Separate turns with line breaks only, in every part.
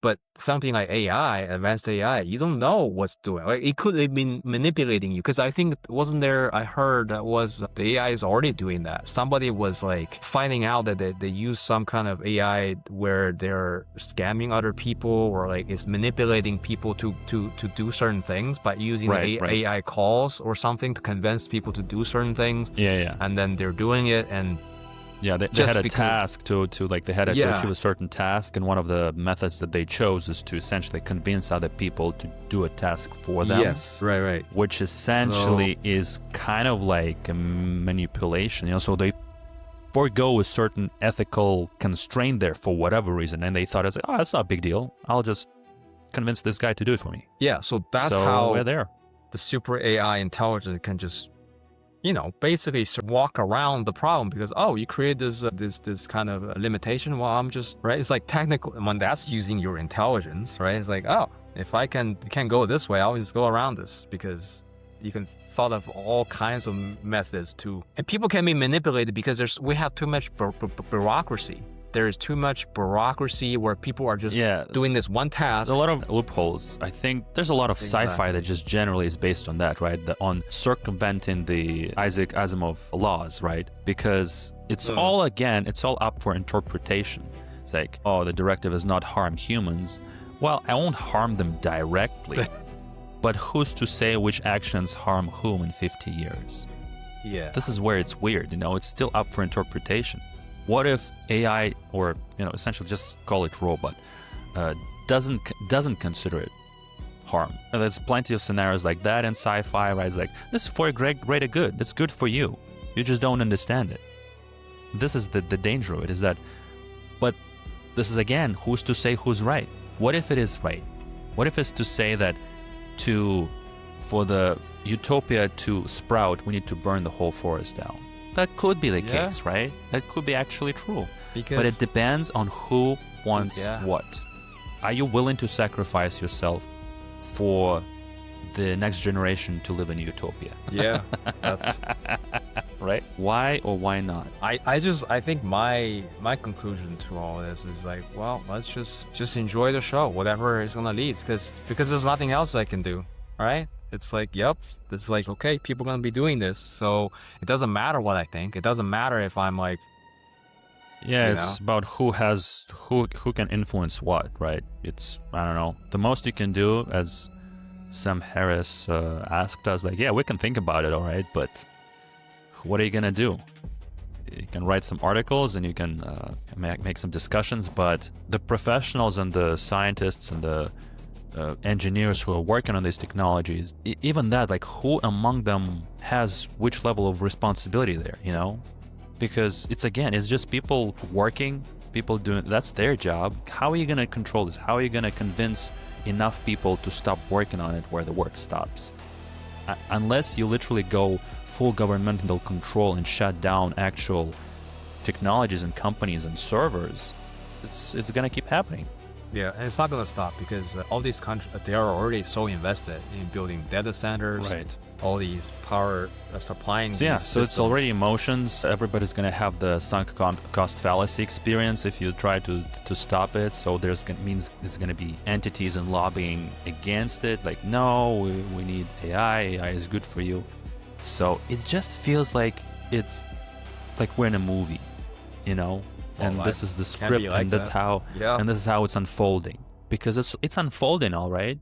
But something like AI, advanced AI, you don't know what's doing. Like it could have been manipulating you. Because I think wasn't there? I heard that was the AI is already doing that. Somebody was like finding out that they use some kind of AI where they're scamming other people or like it's manipulating people to do certain things by using AI calls or something to convince people to do certain things.
Yeah.
And then they're doing it and.
Yeah, they had a task to like they had to achieve a certain task, and one of the methods that they chose is to essentially convince other people to do a task for them.
Yes, right.
Which essentially is kind of like a manipulation, you know. So they forego a certain ethical constraint there for whatever reason, and they thought it's like, oh, that's not a big deal. I'll just convince this guy to do it for me.
Yeah, so that's how
we're there.
The super AI intelligence can just, basically walk around the problem because, you create this kind of limitation. Well, I'm just, right? It's like technical, when that's using your intelligence, right? It's like, if I can't go this way, I'll just go around this because you can thought of all kinds of methods and people can be manipulated because we have too much bureaucracy. There is too much bureaucracy where people are just doing this one task.
There's a lot of loopholes. I think there's a lot of sci-fi that just generally is based on that, right? On circumventing the Isaac Asimov laws, right? Because it's all up for interpretation. It's like, the directive is not harm humans. Well, I won't harm them directly. But who's to say which actions harm whom in 50 years?
Yeah.
This is where it's weird, it's still up for interpretation. What if AI, or essentially just call it robot, doesn't consider it harm? And there's plenty of scenarios like that in sci-fi, right? It's like, this is for a greater good. That's good for you. You just don't understand it. This is the danger of it, is that, but this is again, who's to say who's right? What if it is right? What if it's to say that for the Utopia to sprout, we need to burn the whole forest down? That could be the case, right? That could be actually true. But it depends on who wants what. Are you willing to sacrifice yourself for the next generation to live in Utopia?
Yeah, that's
right. Why or why not?
I think my conclusion to all this is like, well, let's just enjoy the show, whatever it's gonna lead, because there's nothing else I can do, right? It's like, this is like, okay, people are going to be doing this. So it doesn't matter what I think. It doesn't matter if I'm like...
it's about who can influence what, right? It's, I don't know. The most you can do, as Sam Harris asked us, like, we can think about it, all right, but what are you going to do? You can write some articles and you can make some discussions, but the professionals and the scientists and the engineers who are working on these technologies, even that, like, who among them has which level of responsibility there, because it's just people working, people doing, that's their job. How are you going to control this? How are you going to convince enough people to stop working on it where the work stops? Unless you literally go full governmental control and shut down actual technologies and companies and servers, it's going to keep happening.
Yeah, and it's not going to stop because all these countries, they are already so invested in building data centers,
right?
All these power supplying.
So it's already in motions. Everybody's going to have the sunk cost fallacy experience if you try to stop it. So there's going to be entities and lobbying against it. Like, no, we need AI. AI is good for you. So it just feels like it's like we're in a movie, And this is the script,
like
and that's and this is how it's unfolding. Because it's unfolding, all right.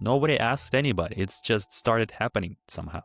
Nobody asked anybody. It's just started happening somehow.